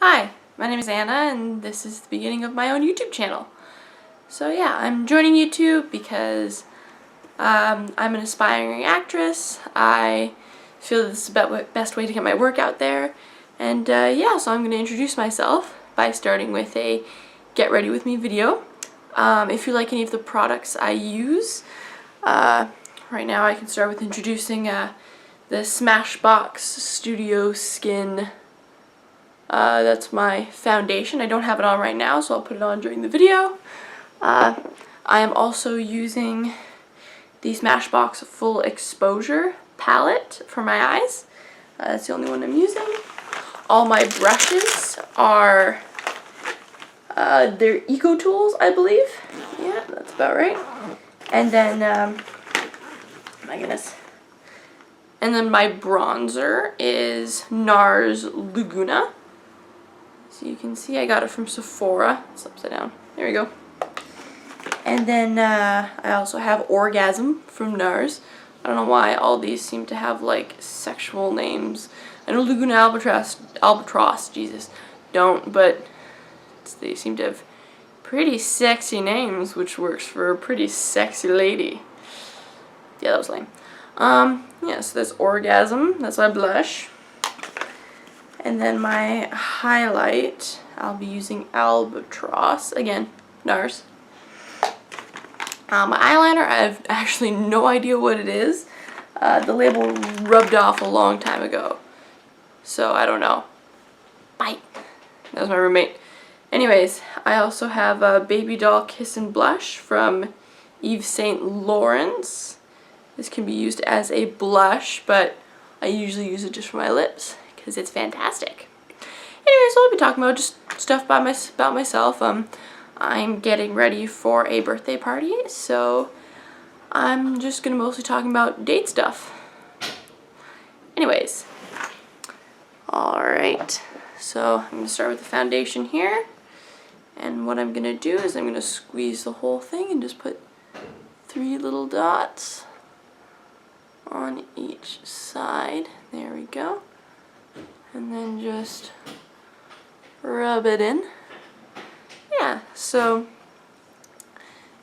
Hi, my name is Anna and this is the beginning of my own YouTube channel. So yeah, I'm joining YouTube because I'm an aspiring actress. I feel that this is the best way to get my work out there. And yeah, so I'm going to introduce myself by starting with a get ready with me video. If you like any of the products I use, right now I can start with introducing the Smashbox Studio Skin. That's my foundation. I don't have it on right now, so I'll put it on during the video. I am also using the Smashbox Full Exposure palette for my eyes. That's the only one I'm using. All my brushes are they're Eco Tools, I believe. Yeah, that's about right. And then, my goodness. And then my bronzer is NARS Laguna. So you can see I got it from Sephora. It's upside down. There we go. And then I also have Orgasm from NARS. I don't know why all these seem to have like sexual names. I know Laguna Albatross, Jesus, don't, but they seem to have pretty sexy names, which works for a pretty sexy lady. Yeah, that was lame. Yeah, so that's Orgasm. That's my blush. And then my highlight, I'll be using Albatross, again, NARS. My eyeliner, I have actually no idea what it is. The label rubbed off a long time ago, so I don't know. Bye. That was my roommate. Anyways, I also have a Baby Doll Kiss and Blush from Yves Saint Laurent. This can be used as a blush, but I usually use it just for my lips because it's fantastic. Anyways, so I'll be talking about just stuff about myself. I'm getting ready for a birthday party, so I'm just gonna mostly talking about date stuff. Anyways, alright, so I'm gonna start with the foundation here, and what I'm gonna do is I'm gonna squeeze the whole thing and just put 3 little dots on each side. There we go. And then just rub it in. Yeah, so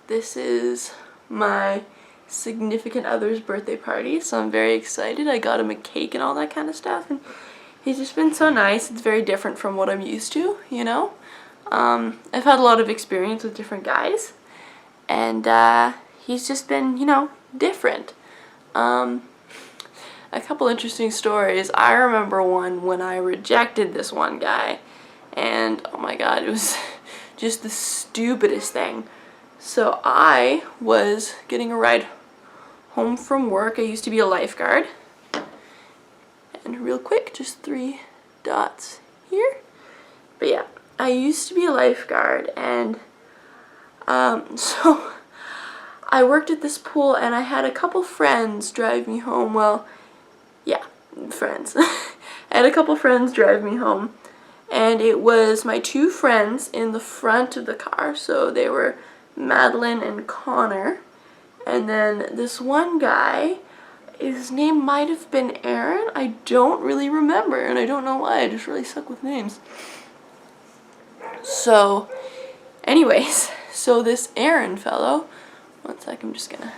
this is my significant other's birthday party, so I'm very excited. I got him a cake and all that kind of stuff, and he's just been so nice. It's very different from what I'm used to, you know. I've had a lot of experience with different guys, and he's just been, you know, different. A couple interesting stories. I remember one when I rejected this one guy, and oh my god, it was just the stupidest thing. So I was getting a ride home from work. I used to be a lifeguard, and real quick, just 3 dots here. But yeah, I used to be a lifeguard, and so I worked at this pool, and I had a couple friends drive me home. Well, yeah, friends. I had a couple friends drive me home, and it was my 2 friends in the front of the car, so they were Madeline and Connor, and then this one guy, his name might have been Aaron. I don't really remember, and I don't know why. I just really suck with names. So, anyways, so this Aaron fellow, one sec, I'm just gonna...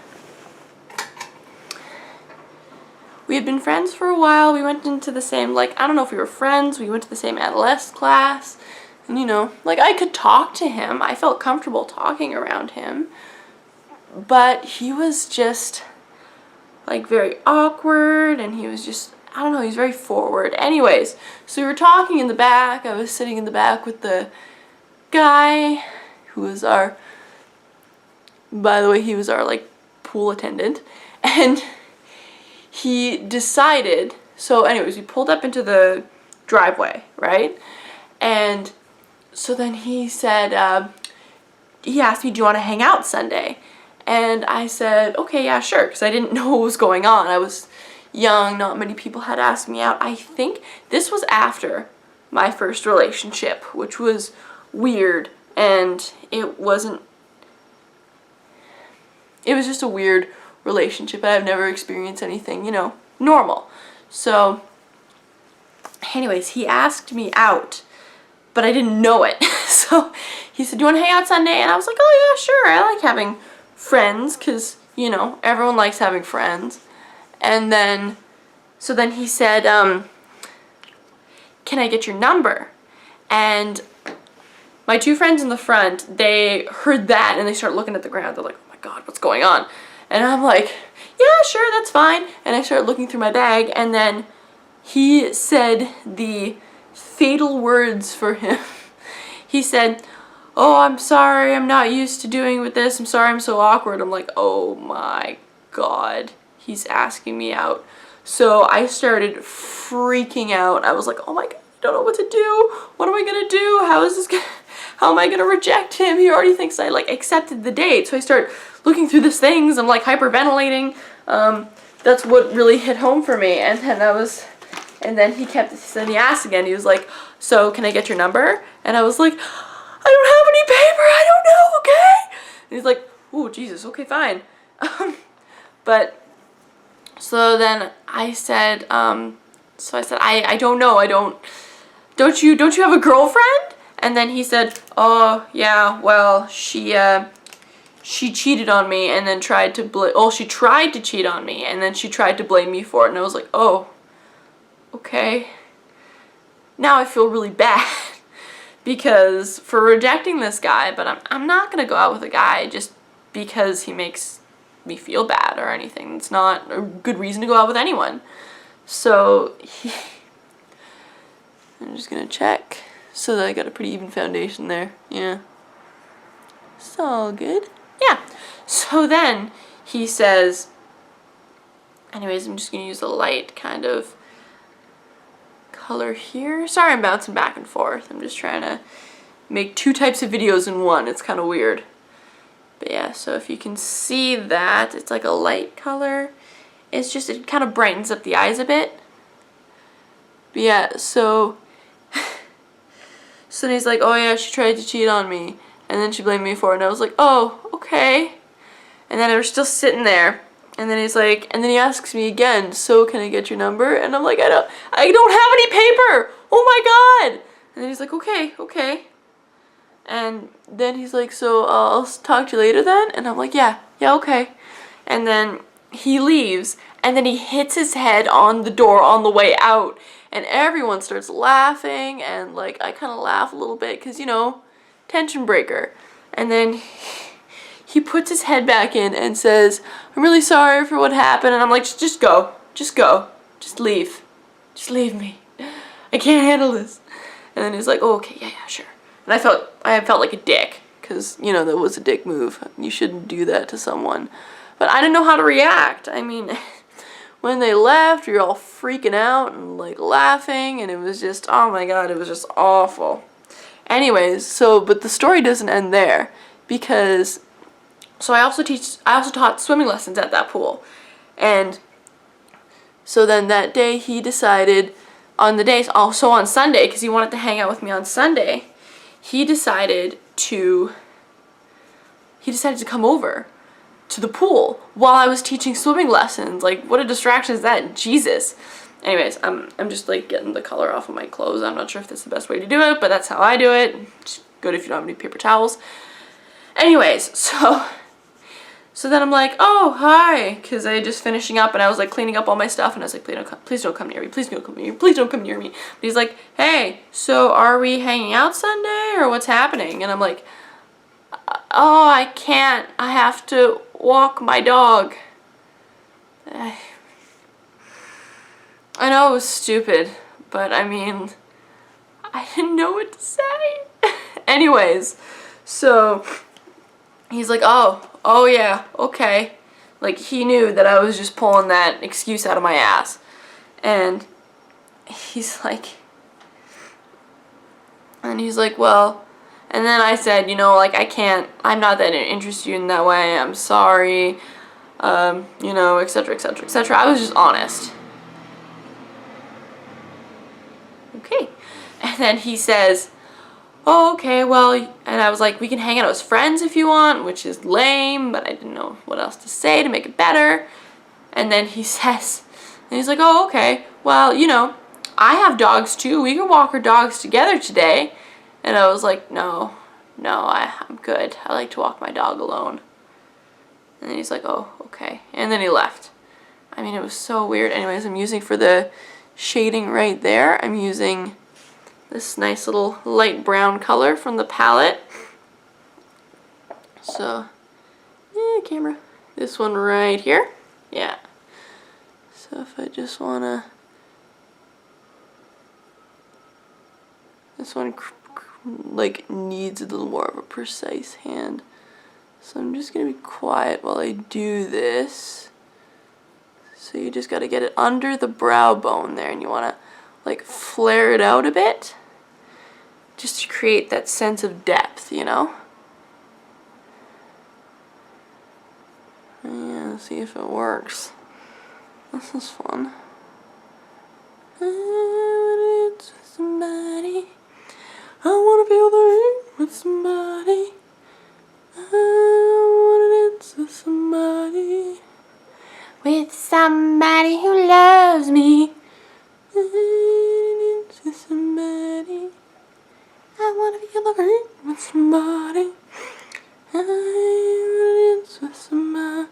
We had been friends for a while. We went into the same, like, I don't know if we were friends. We went to the same adolescent class. And, you know, like, I could talk to him. I felt comfortable talking around him. But he was just, like, very awkward. And he was just, I don't know, he was very forward. Anyways, so we were talking in the back. I was sitting in the back with the guy who was our, by the way, he was our, like, pool attendant. And he decided, so anyways, we pulled up into the driveway, right? And so then he said, he asked me, do you want to hang out Sunday? And I said, okay, yeah, sure, because I didn't know what was going on. I was young, not many people had asked me out. I think this was after my first relationship, which was weird, and it was just a weird relationship. I've never experienced anything, you know, normal. So anyways, he asked me out but I didn't know it. So he said, do you want to hang out Sunday? And I was like, oh yeah, sure. I like having friends because, you know, everyone likes having friends. And then, so then he said, can I get your number? And my two friends in the front, they heard that and they start looking at the ground. They're like, oh my God, what's going on? And I'm like, yeah, sure, that's fine. And I started looking through my bag, and then he said the fatal words for him. He said, oh, I'm sorry, I'm not used to doing with this. I'm sorry, I'm so awkward. I'm like, oh my God, he's asking me out. So I started freaking out. I was like, oh my God, I don't know what to do. What am I gonna do? How am I gonna reject him? He already thinks I like accepted the date. So I start looking through these things. I'm like hyperventilating. That's what really hit home for me. And then he asked again. He was like, so can I get your number? And I was like, I don't have any paper. I don't know. Okay. And he's like, oh Jesus. Okay, fine. But so then I said, I don't know. Don't you have a girlfriend? And then he said, oh yeah, well she cheated on me and then she tried to cheat on me and then she tried to blame me for it. And I was like, oh, okay. Now I feel really bad because for rejecting this guy, but I'm not gonna go out with a guy just because he makes me feel bad or anything. It's not a good reason to go out with anyone. So I'm just gonna check so that I got a pretty even foundation there. Yeah, it's all good. Yeah. So then he says, anyways, I'm just gonna use a light kind of color here. Sorry, I'm bouncing back and forth. I'm just trying to make two types of videos in one. It's kind of weird. But yeah, so if you can see that, it's like a light color. It's just, it kind of brightens up the eyes a bit. But yeah, so then he's like, oh yeah, she tried to cheat on me. And then she blamed me for it. And I was like, oh, okay. And then we're still sitting there. And then he's like, and then he asks me again, so can I get your number? And I'm like, I don't have any paper. Oh my God. And then he's like, okay. And then he's like, so I'll talk to you later then? And I'm like, yeah, okay. And then he leaves, and then he hits his head on the door on the way out. And everyone starts laughing, and like I kind of laugh a little bit because, you know, tension breaker. And then he puts his head back in and says, I'm really sorry for what happened. And I'm like, just go, just leave me. I can't handle this. And then he's like, oh, okay, yeah, sure. And I felt like a dick because, you know, that was a dick move. You shouldn't do that to someone. But I didn't know how to react. I mean, when they left, we were all freaking out and like laughing, and it was just, oh my God, it was just awful. Anyways, but the story doesn't end there because, so I also taught swimming lessons at that pool. And so then that day he decided on Sunday, because he wanted to hang out with me on Sunday, he decided to come over to the pool while I was teaching swimming lessons. Like, what a distraction is that? Jesus. Anyways, I'm just like getting the color off of my clothes. I'm not sure if that's the best way to do it, but that's how I do it. Just good if you don't have any paper towels. Anyways, so then I'm like, oh, hi, because I just finishing up, and I was like cleaning up all my stuff, and I was like, please don't come near me, please don't come near me, please don't come near me. But he's like, hey, so are we hanging out Sunday, or what's happening? And I'm like, oh, I can't, I have to walk my dog. I know it was stupid, but I mean, I didn't know what to say. Anyways, so he's like, oh yeah, okay. Like, he knew that I was just pulling that excuse out of my ass. And he's like, well, and then I said, you know, like, I'm not that interested in that way, I'm sorry, you know, etc. I was just honest. Okay. And then he says, oh, okay, well, and I was like, we can hang out as friends if you want, which is lame, but I didn't know what else to say to make it better. And then he says, and he's like, oh, okay, well, you know, I have dogs too, we can walk our dogs together today. And I was like, no, I'm good. I like to walk my dog alone. And then he's like, oh, okay. And then he left. I mean, it was so weird. Anyways, I'm using for the shading right there, I'm using this nice little light brown color from the palette. So, yeah, camera. This one right here. Yeah. So if I just wanna, this one like needs a little more of a precise hand. So I'm just gonna be quiet while I do this. So you just gotta get it under the brow bone there, and you wanna like flare it out a bit, just to create that sense of depth, you know? Yeah, let's see if it works. This is fun. It's somebody. I wanna feel the heat with somebody. I wanna dance with somebody. With somebody who loves me. Dance with somebody. I wanna feel the heat with somebody. I wanna dance with somebody.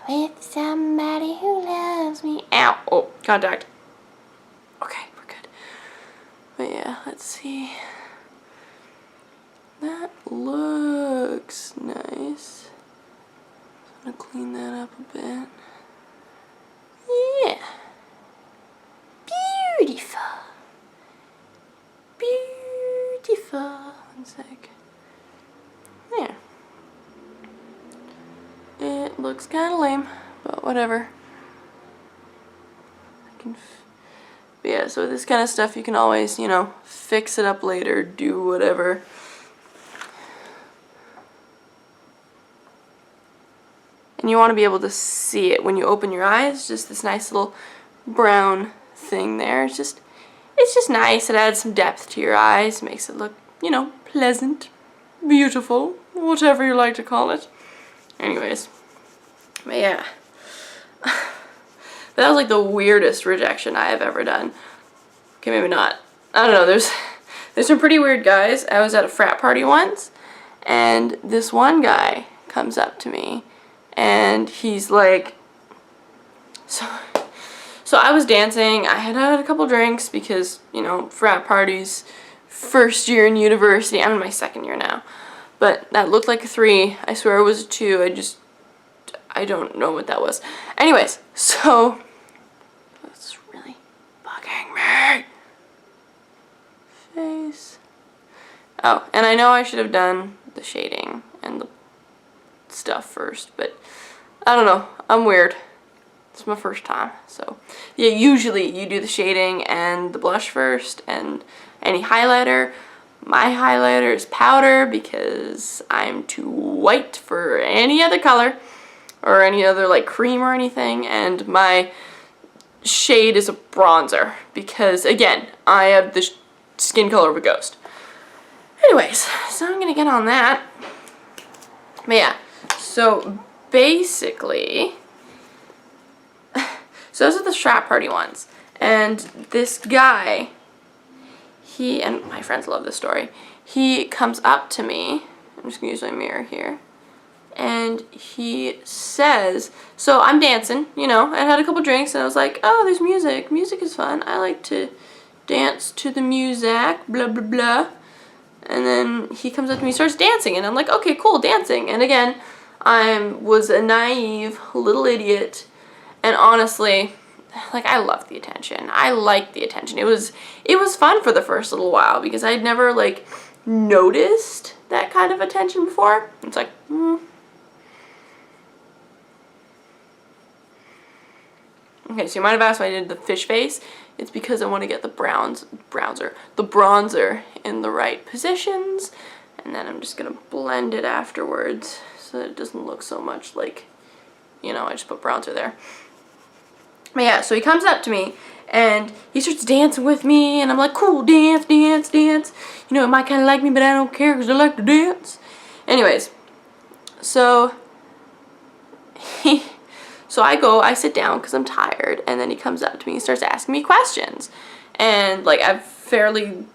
With somebody who loves me. Ow! Oh, contact. Okay, we're good. But yeah, let's see. That looks nice. I'm gonna clean that up a bit. Yeah. Beautiful. Beautiful. One sec. There. It looks kind of lame, but whatever. But yeah, so this kind of stuff you can always, you know, fix it up later, do whatever. And you want to be able to see it when you open your eyes, just this nice little brown thing there. It's just nice. It adds some depth to your eyes, makes it look, you know, pleasant, beautiful, whatever you like to call it. Anyways, but yeah. But that was like the weirdest rejection I have ever done. Okay, maybe not. I don't know, there's some pretty weird guys. I was at a frat party once, and this one guy comes up to me, and he's like, so I was dancing. I had had a couple drinks because, you know, frat parties, first year in university. I'm in my second year now. But that looked like a 3. I swear it was a 2. I don't know what that was. Anyways, so that's really bugging me. Face. Oh, and I know I should have done the shading and the stuff first, but I don't know. I'm weird. It's my first time. So, yeah, usually you do the shading and the blush first and any highlighter. My highlighter is powder because I'm too white for any other color or any other like cream or anything, and my shade is a bronzer because, again, I have the skin color of a ghost. Anyways, so I'm gonna get on that. But yeah, so basically, so those are the frat party ones, and this guy, he, and my friends love this story, he comes up to me, I'm just gonna use my mirror here, and he says, so I'm dancing, you know, I had a couple drinks, and I was like, oh, there's music is fun, I like to dance to the music, blah blah blah. And then he comes up to me, starts dancing, and I'm like, okay, cool, dancing. And again, I was a naive little idiot, and honestly, like, I loved the attention. I liked the attention. It was fun for the first little while because I'd never like noticed that kind of attention before. It's like, Okay, so you might have asked why I did the fish face. It's because I want to get the bronzer in the right positions, and then I'm just gonna blend it afterwards so that it doesn't look so much like, you know, I just put bronzer there. But yeah, so he comes up to me and he starts dancing with me, and I'm like, cool, dance, dance, dance. You know, it might kind of like me, but I don't care because I like to dance. Anyways, so I sit down because I'm tired, and then he comes up to me and starts asking me questions. And like, I've fairly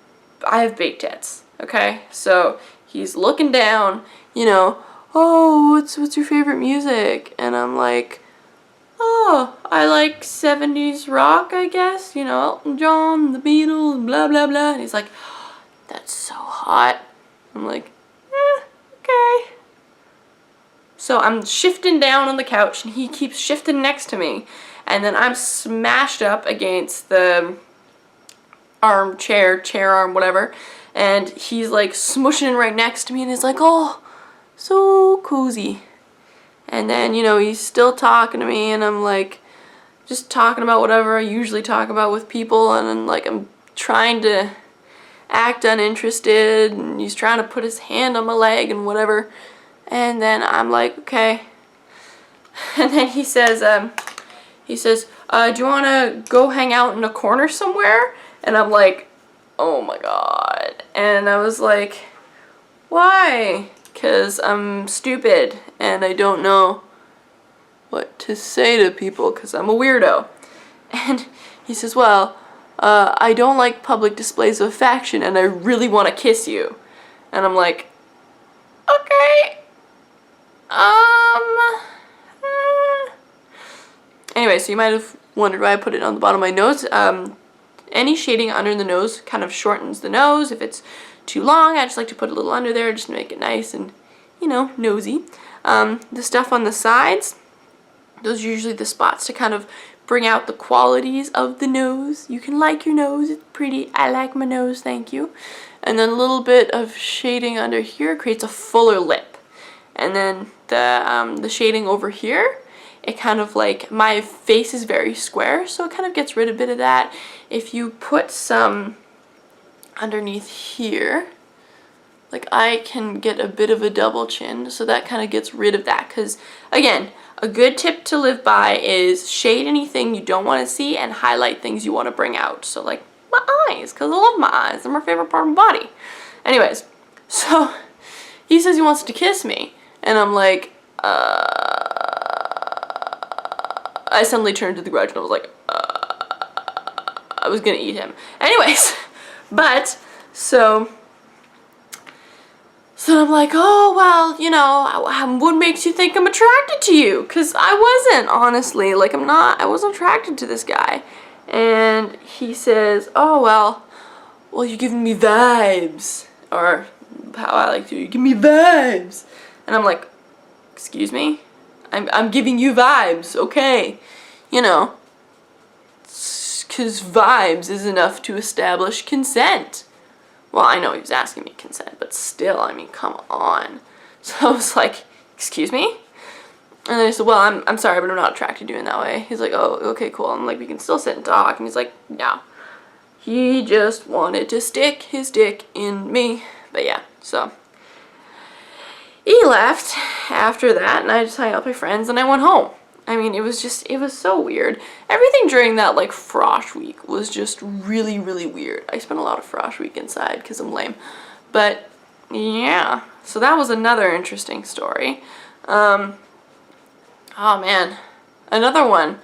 have big tits, okay? So he's looking down, you know, oh, what's your favorite music? And I'm like, oh, I like 70s rock, I guess, you know, Elton John, the Beatles, blah, blah, blah. And he's like, oh, that's so hot. I'm like, okay. So I'm shifting down on the couch, and he keeps shifting next to me. And then I'm smashed up against the chair arm, whatever. And he's like smushing right next to me, and he's like, oh, so cozy. And then, you know, he's still talking to me, and I'm like, just talking about whatever I usually talk about with people, and then, like, I'm trying to act uninterested, and he's trying to put his hand on my leg and whatever. And then I'm like, okay. And then he says, do you want to go hang out in a corner somewhere? And I'm like, oh my god. And I was like, why? Because I'm stupid and I don't know what to say to people because I'm a weirdo. And he says, well, I don't like public displays of affection and I really want to kiss you. And I'm like, okay. Anyway, so you might have wondered why I put it on the bottom of my nose. Any shading under the nose kind of shortens the nose. If it's too long, I just like to put a little under there just to make it nice and, you know, nosy. The stuff on the sides, those are usually the spots to kind of bring out the qualities of the nose. You can like your nose, it's pretty. I like my nose, thank you. And then a little bit of shading under here creates a fuller lip. And then the shading over here, it kind of like, my face is very square, so it kind of gets rid of a bit of that. If you put some underneath here, like I can get a bit of a double chin, so that kind of gets rid of that. Because again, a good tip to live by is shade anything you don't want to see and highlight things you want to bring out. So like my eyes, because I love my eyes. They're my favorite part of my body. Anyways, so he says he wants to kiss me, and I'm like, I suddenly turned to the garage and I was like, I was gonna eat him. Anyways, but, so I'm like, oh, well, you know, what makes you think I'm attracted to you? Because I wasn't, honestly. Like, I wasn't attracted to this guy. And he says, oh, well, you're giving me vibes. Or how I like to, you give me vibes. And I'm like, excuse me? I'm giving you vibes, okay. You know, because vibes is enough to establish consent. Well, I know he was asking me consent, but still, I mean, come on. So I was like, excuse me? And then I said, well, I'm sorry, but I'm not attracted to you in that way. He's like, oh, okay, cool. I'm like, we can still sit and talk. And he's like, no. He just wanted to stick his dick in me. But yeah, so he left after that, and I just hung out with my friends, and I went home. I mean, it was so weird. Everything during that, like, frosh week was just really, really weird. I spent a lot of frosh week inside because I'm lame. But, yeah. So that was another interesting story. Oh, man. Another one.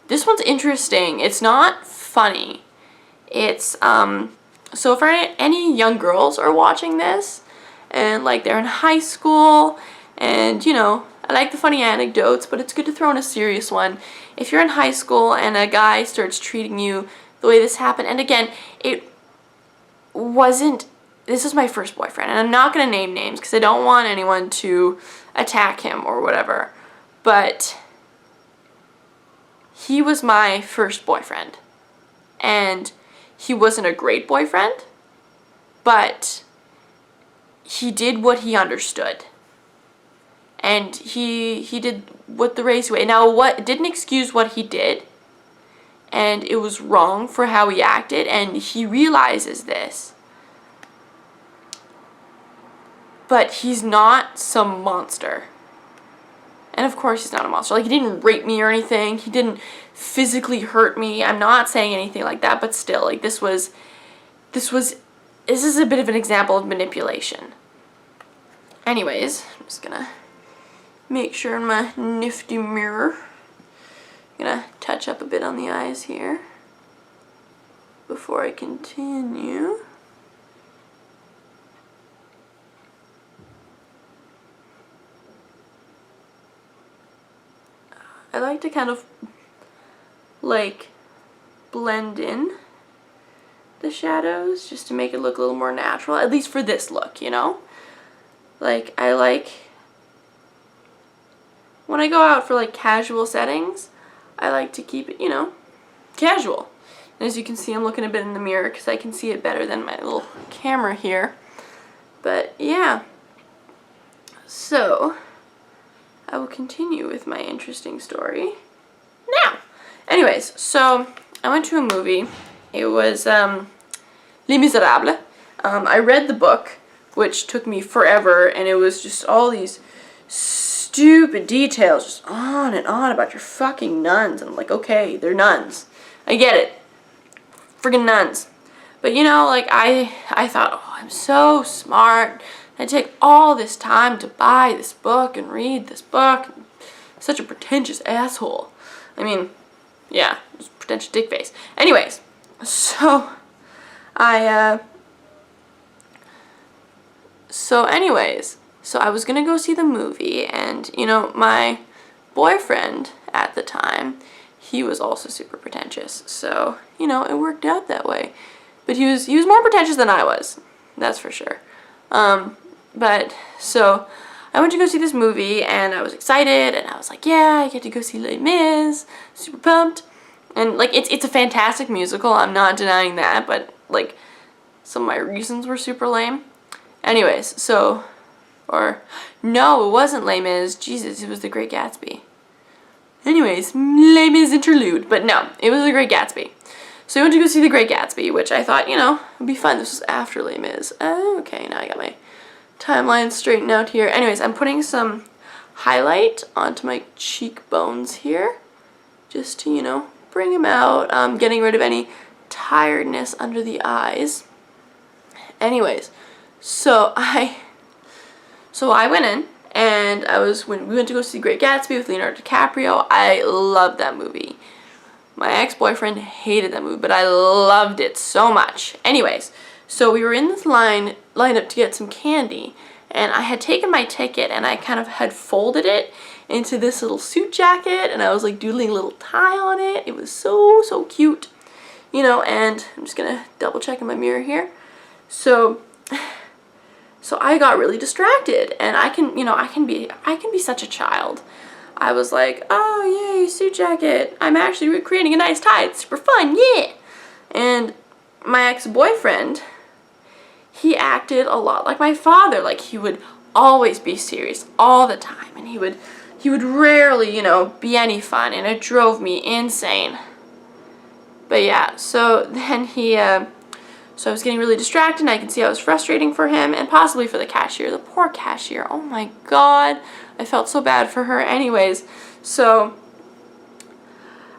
This one's interesting. It's not funny. It's, so if any young girls are watching this, and, like, they're in high school, and, you know, I like the funny anecdotes, but it's good to throw in a serious one. If you're in high school and a guy starts treating you the way this happened, and again, this is my first boyfriend, and I'm not going to name names because I don't want anyone to attack him or whatever, but he was my first boyfriend, and he wasn't a great boyfriend, but he did what he understood. And he did what the race way. Now, what didn't excuse what he did, and it was wrong for how he acted, and he realizes this. But he's not some monster. And of course he's not a monster. Like, he didn't rape me or anything. He didn't physically hurt me. I'm not saying anything like that, but still, like, this is a bit of an example of manipulation. Anyways, I'm just gonna make sure in my nifty mirror. I'm gonna touch up a bit on the eyes here. before I continue. I like to kind of like blend in the shadows just to make it look a little more natural, at least for this look, you know? Like, I like, when I go out for like casual settings, I like to keep it, you know, casual. And as you can see, I'm looking a bit in the mirror because I can see it better than my little camera here. But yeah, so I will continue with my interesting story now. Anyways, so I went to a movie. It was Les Miserables. I read the book, which took me forever, and it was just all these stupid details just on and on about your fucking nuns. And I'm like, okay, they're nuns. I get it. Friggin' nuns. But you know, like I thought, oh, I'm so smart. I take all this time to buy this book and read this book. Such a pretentious asshole. I mean, yeah, pretentious dick face. Anyways, so I was gonna go see the movie, and you know, my boyfriend at the time, he was also super pretentious. So, you know, it worked out that way. But he was more pretentious than I was. That's for sure. But so I went to go see this movie, and I was excited, and I was like, yeah, I get to go see Les Mis, super pumped. And like, it's a fantastic musical, I'm not denying that, but like, some of my reasons were super lame. Anyways, so, or, no, it wasn't Les Mis, Jesus, it was The Great Gatsby. Anyways, Les Mis interlude, but no, it was The Great Gatsby. So I went to go see The Great Gatsby, which I thought, you know, would be fun. This was after Les Mis. Okay, now I got my timeline straightened out here. Anyways, I'm putting some highlight onto my cheekbones here, just to, you know, bring them out. Getting rid of any tiredness under the eyes. Anyways, so I went in, and when we went to go see Great Gatsby with Leonardo DiCaprio. I loved that movie. My ex-boyfriend hated that movie, but I loved it so much. Anyways, so we were in this line up to get some candy, and I had taken my ticket, and I kind of had folded it into this little suit jacket, and I was like doodling a little tie on it. It was so cute, you know. And I'm just gonna double check in my mirror here. So I got really distracted, and I can be such a child. I was like, oh yay, suit jacket. I'm actually recreating a nice tie. It's super fun, yeah. And my ex-boyfriend, he acted a lot like my father. Like, he would always be serious all the time, and he would rarely, you know, be any fun, and it drove me insane. But yeah, so then so I was getting really distracted, and I could see I was frustrating for him, and possibly for the cashier. The poor cashier, oh my god. I felt so bad for her. Anyways, so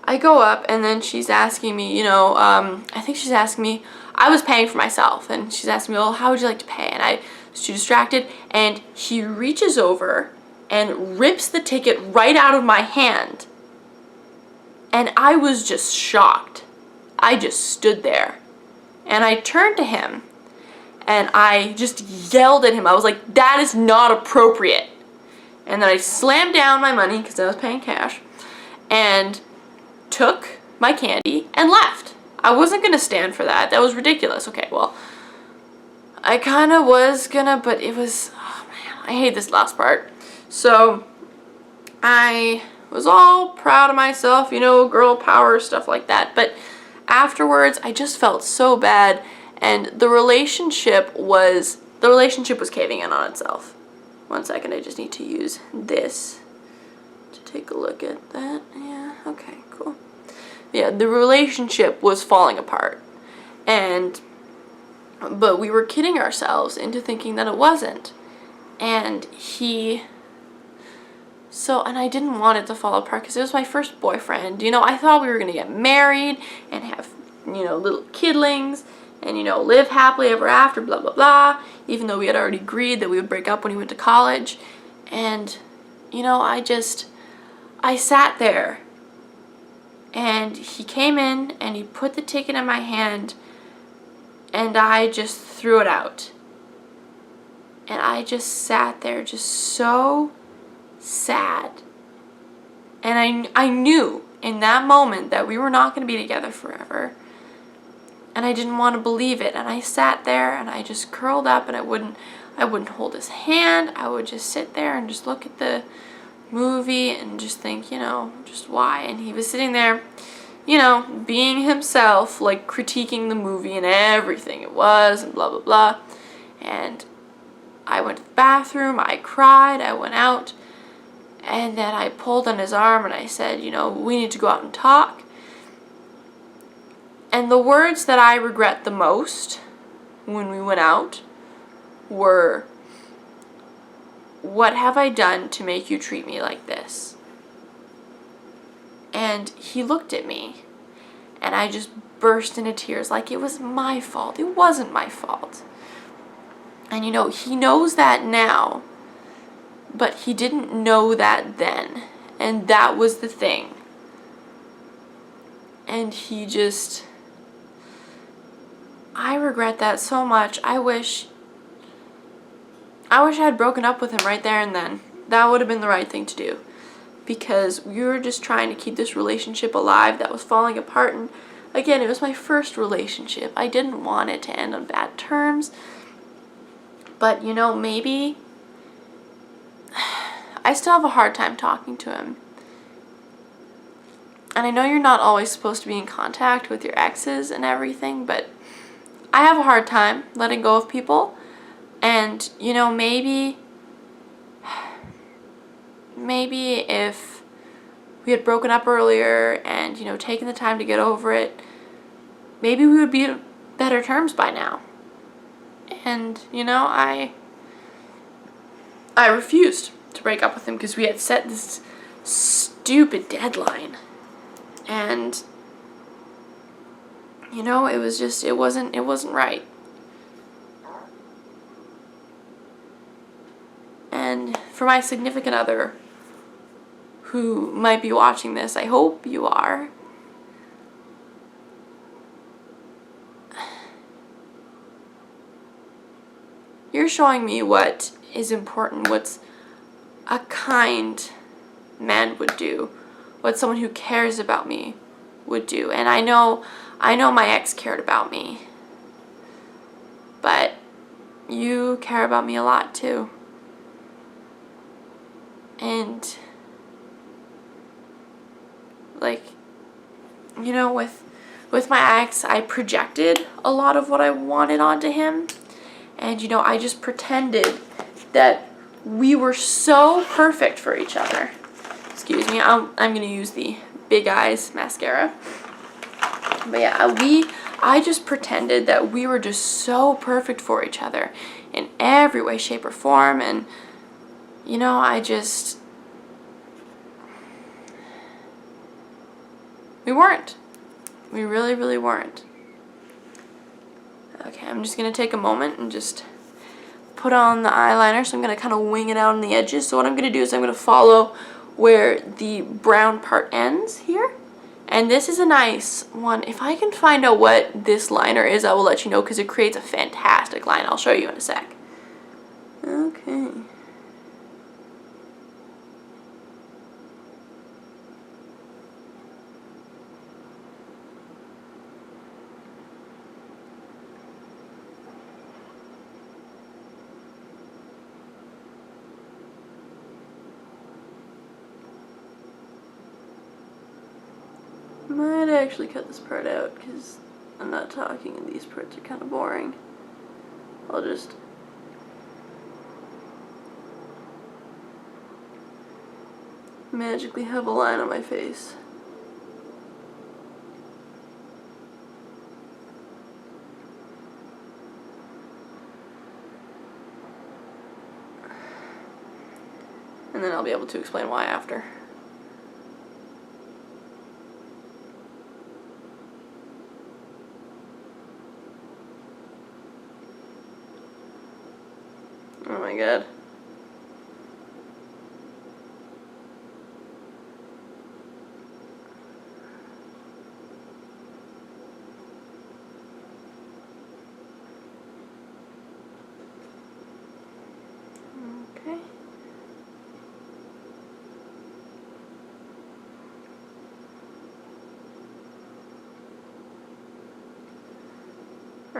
I go up, and then she's asking me, you know, I think she's asking me, I was paying for myself, and she's asking me, well, how would you like to pay? And I was too distracted, and he reaches over and rips the ticket right out of my hand. And I was just shocked. I just stood there. And I turned to him, and I just yelled at him. I was like, that is not appropriate. And then I slammed down my money, because I was paying cash, and took my candy and left. I wasn't going to stand for that. That was ridiculous. Okay, well, I kind of was gonna, but it was, oh man, I hate this last part. So I was all proud of myself, you know, girl power, stuff like that. But afterwards, I just felt so bad, and the relationship was caving in on itself. 1 second, I just need to use this to take a look at that. Yeah, okay, cool. Yeah, the relationship was falling apart, but we were kidding ourselves into thinking that it wasn't. And I didn't want it to fall apart because it was my first boyfriend. You know, I thought we were going to get married and have, you know, little kidlings and, you know, live happily ever after, blah, blah, blah, even though we had already agreed that we would break up when he went to college. And, you know, I sat there And he came in and he put the ticket in my hand, and I just threw it out. And I just sat there just so sad. And I knew in that moment that we were not going to be together forever. And I didn't want to believe it. And I sat there and I just curled up, and I wouldn't hold his hand. I would just sit there and just look at the movie and just think, just why. And he was sitting there, being himself, like critiquing the movie and everything it was and blah, blah, blah. And I went to the bathroom, I cried, I went out, and then I pulled on his arm and I said, we need to go out and talk. And the words that I regret the most when we went out were, "What have I done to make you treat me like this?" And he looked at me, and I just burst into tears like it was my fault. It wasn't my fault. And he knows that now, but he didn't know that then. And that was the thing. And I regret that so much. I wish I had broken up with him right there and then. That would have been the right thing to do. Because we were just trying to keep this relationship alive that was falling apart. And again, it was my first relationship. I didn't want it to end on bad terms. But, maybe I still have a hard time talking to him. And I know you're not always supposed to be in contact with your exes and everything, but I have a hard time letting go of people. And, maybe if we had broken up earlier and, taken the time to get over it, maybe we would be on better terms by now. And, I refused to break up with him because we had set this stupid deadline. And, it was just, it wasn't right. And for my significant other who might be watching this, I hope you are. You're showing me what is important, what's a kind man would do, what someone who cares about me would do. And I know my ex cared about me, but you care about me a lot too. And with my ex, I projected a lot of what I wanted onto him. And, I just pretended that we were so perfect for each other. Excuse me, I'm going to use the Big Eyes mascara. But yeah, I just pretended that we were just so perfect for each other in every way, shape, or form. And, we weren't. We really, really weren't. Okay, I'm just going to take a moment and just put on the eyeliner. So I'm going to kind of wing it out on the edges. So what I'm going to do is I'm going to follow where the brown part ends here. And this is a nice one. If I can find out what this liner is, I will let you know because it creates a fantastic line. I'll show you in a sec. Okay. I might actually cut this part out because I'm not talking and these parts are kind of boring. I'll just magically have a line on my face. And then I'll be able to explain why after. Oh my god.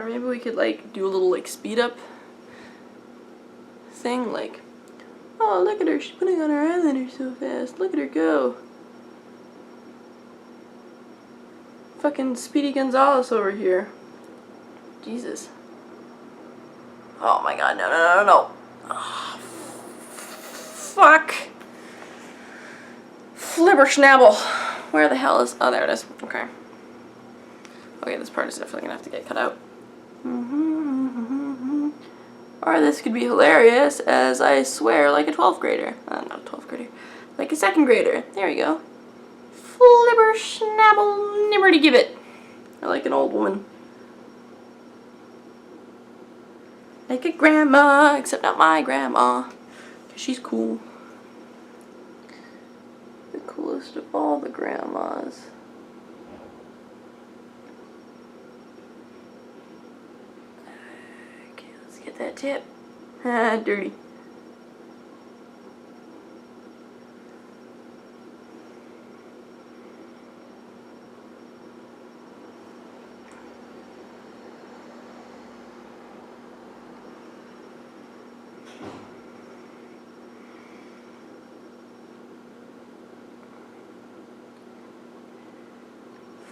Or maybe we could like do a little like speed up thing, like, oh look at her, she's putting on her eyeliner so fast, look at her go. Fucking Speedy Gonzales over here. Jesus. Oh my god, no, no, no, no, no. Oh, fuck. Flibber Schnabel. Where the hell is... Oh, there it is. Okay. Okay, this part is definitely gonna have to get cut out. Or this could be hilarious, as I swear like a 12th grader. Not a 12th grader. Like a 2nd grader. There we go. Flibber Schnabel Nibberty Gibbet. I like an old woman. Like a grandma, except not my grandma. Because she's cool. The coolest of all the grandmas. Okay, let's get that tip. Ah, dirty.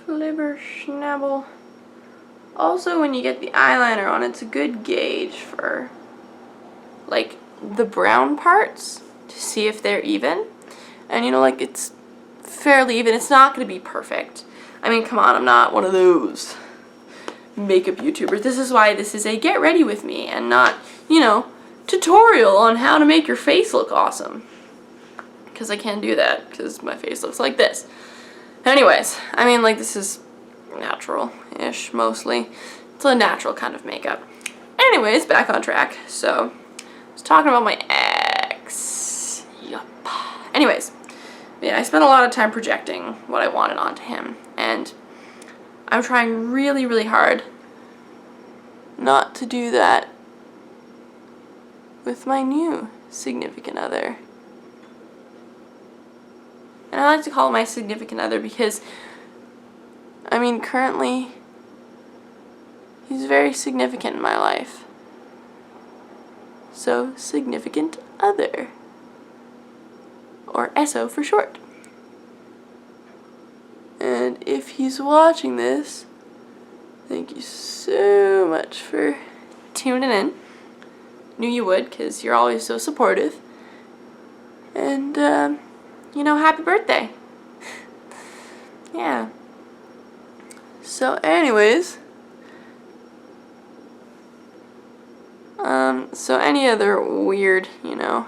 Flibber Schnabel. Also, when you get the eyeliner on, it's a good gauge for like the brown parts to see if they're even. And you know, like it's fairly even. It's not going to be perfect. I mean, come on, I'm not one of those makeup YouTubers. This is why this is a get ready with me and not, you know, tutorial on how to make your face look awesome. Because I can't do that because my face looks like this. Anyways, I mean, like, this is natural-ish, mostly. It's a natural kind of makeup. Anyways, back on track. So, I was talking about my ex. Yup. Anyways, yeah, I spent a lot of time projecting what I wanted onto him. And I'm trying really, really hard not to do that with my new significant other. And I like to call him my significant other because, I mean, currently, he's very significant in my life. So, significant other. Or SO for short. And if he's watching this, thank you so much for tuning in. Knew you would, because you're always so supportive. And, you know, happy birthday. Yeah. So anyways, so any other weird, you know,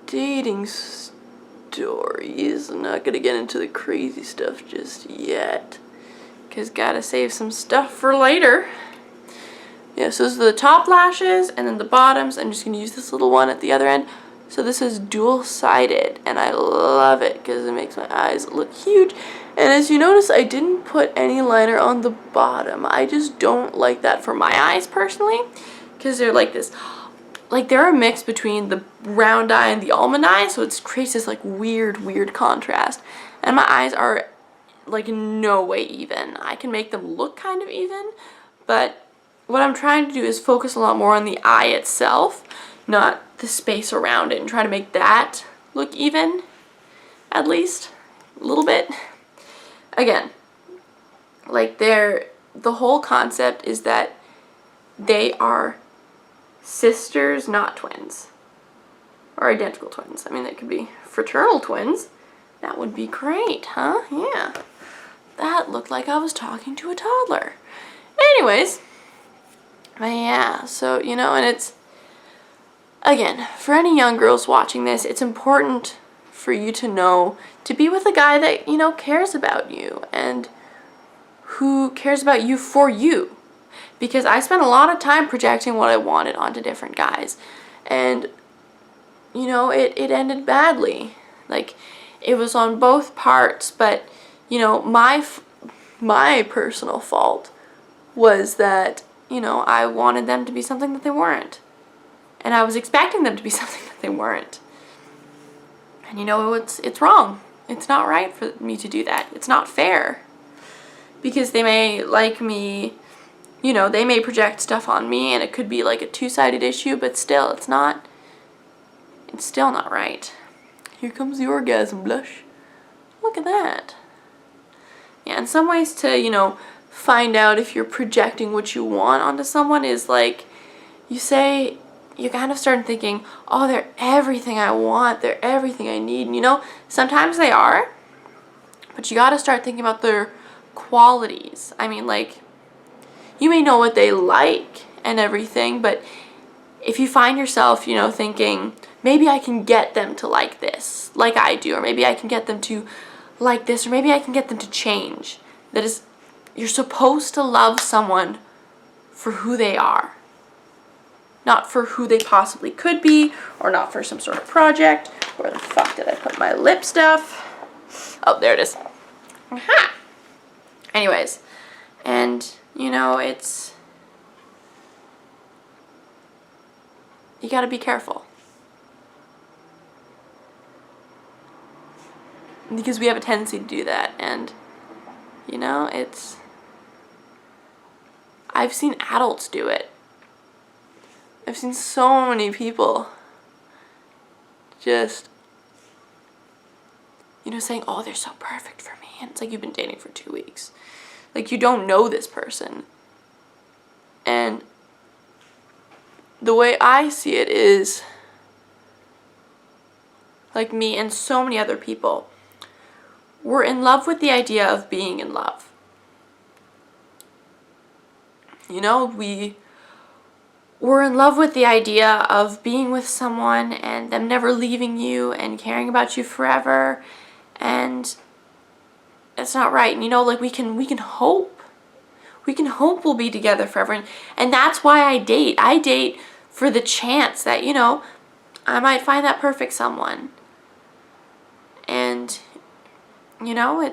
dating stories, I'm not gonna get into the crazy stuff just yet, because gotta save some stuff for later. Yeah, so this is the top lashes, and then the bottoms. I'm just gonna use this little one at the other end. So this is dual-sided, and I love it because it makes my eyes look huge. And as you notice, I didn't put any liner on the bottom. I just don't like that for my eyes personally, because they're like this, like they're a mix between the round eye and the almond eye, so it creates this like weird contrast. And my eyes are like in no way even. I can make them look kind of even, but what I'm trying to do is focus a lot more on the eye itself, not the space around it, and try to make that look even, at least a little bit. Again, like the whole concept is that they are sisters, not twins, or identical twins. I mean, they could be fraternal twins. That would be great, huh? Yeah, that looked like I was talking to a toddler. Anyways, but yeah, so, you know, and it's, again, for any young girls watching this, it's important for you to know to be with a guy that, you know, cares about you and who cares about you for you. Because I spent a lot of time projecting what I wanted onto different guys. And, you know, it ended badly. Like, it was on both parts, but, you know, my personal fault was that, you know, I wanted them to be something that they weren't. And I was expecting them to be something that they weren't. And you know, it's wrong. It's not right for me to do that. It's not fair. Because they may like me you know, they may project stuff on me and it could be like a two-sided issue, but still, it's still not right. Here comes the orgasm blush. Look at that. Yeah, in some ways to, you know, find out if you're projecting what you want onto someone is like, you kind of start thinking, oh, they're everything I want, they're everything I need. And, you know, sometimes they are, but you got to start thinking about their qualities. I mean, like, you may know what they like and everything, but if you find yourself, you know, thinking, maybe I can get them to like this, like I do, or maybe I can get them to like this, or maybe I can get them to change. That is, you're supposed to love someone for who they are. Not for who they possibly could be, or not for some sort of project. Where the fuck did I put my lip stuff? Oh, there it is. Aha! Anyways, and, you know, you gotta be careful. Because we have a tendency to do that, and, you know, I've seen adults do it. I've seen so many people just, you know, saying, oh, they're so perfect for me. And it's like, you've been dating for 2 weeks. Like, you don't know this person. And the way I see it is, like me and so many other people, we're in love with the idea of being in love. You know, we're in love with the idea of being with someone and them never leaving you and caring about you forever, and it's not right. And, you know, like, we can hope. We can hope we'll be together forever, and that's why I date. I date for the chance that, you know, I might find that perfect someone. And, you know,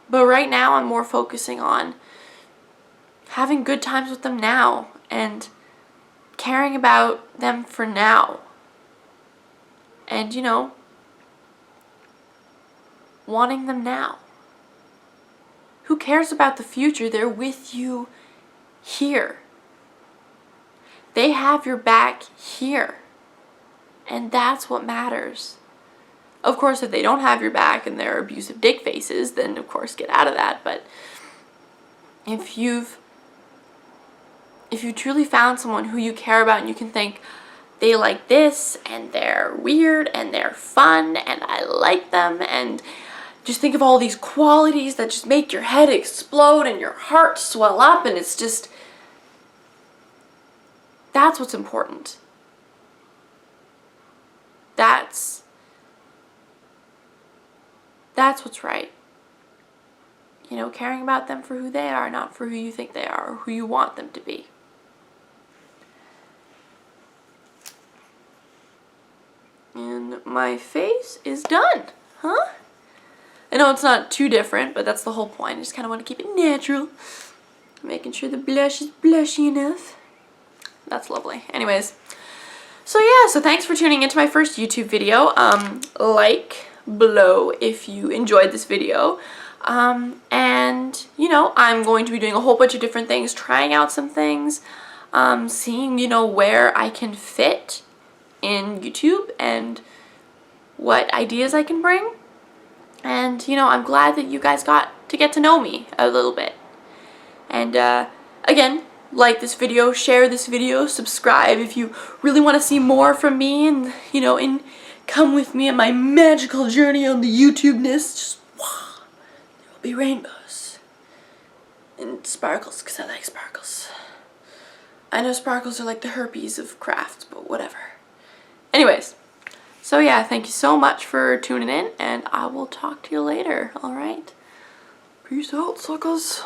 but right now I'm more focusing on having good times with them now and caring about them for now. And, you know, wanting them now. Who cares about the future? They're with you here. They have your back here. And that's what matters. Of course, if they don't have your back and they're abusive dick faces, then of course get out of that. But if you truly found someone who you care about and you can think, they like this, and they're weird, and they're fun, and I like them, and just think of all these qualities that just make your head explode and your heart swell up, and it's just, that's what's important. That's what's right. You know, caring about them for who they are, not for who you think they are or who you want them to be. And my face is done, huh? I know it's not too different, but that's the whole point. I just kind of want to keep it natural. Making sure the blush is blushy enough. That's lovely. Anyways, so yeah, so thanks for tuning into my first YouTube video. Like below if you enjoyed this video. And, you know, I'm going to be doing a whole bunch of different things, trying out some things, seeing, you know, where I can fit in YouTube and what ideas I can bring. And, you know, I'm glad that you guys got to get to know me a little bit. And, again, like this video, share this video, subscribe if you really want to see more from me and, you know, come with me on my magical journey on the YouTube-ness. Just, wow, there will be rainbows and sparkles, because I like sparkles. I know sparkles are like the herpes of crafts, but whatever. Anyways, so yeah, thank you so much for tuning in, and I will talk to you later, alright? Peace out, suckers.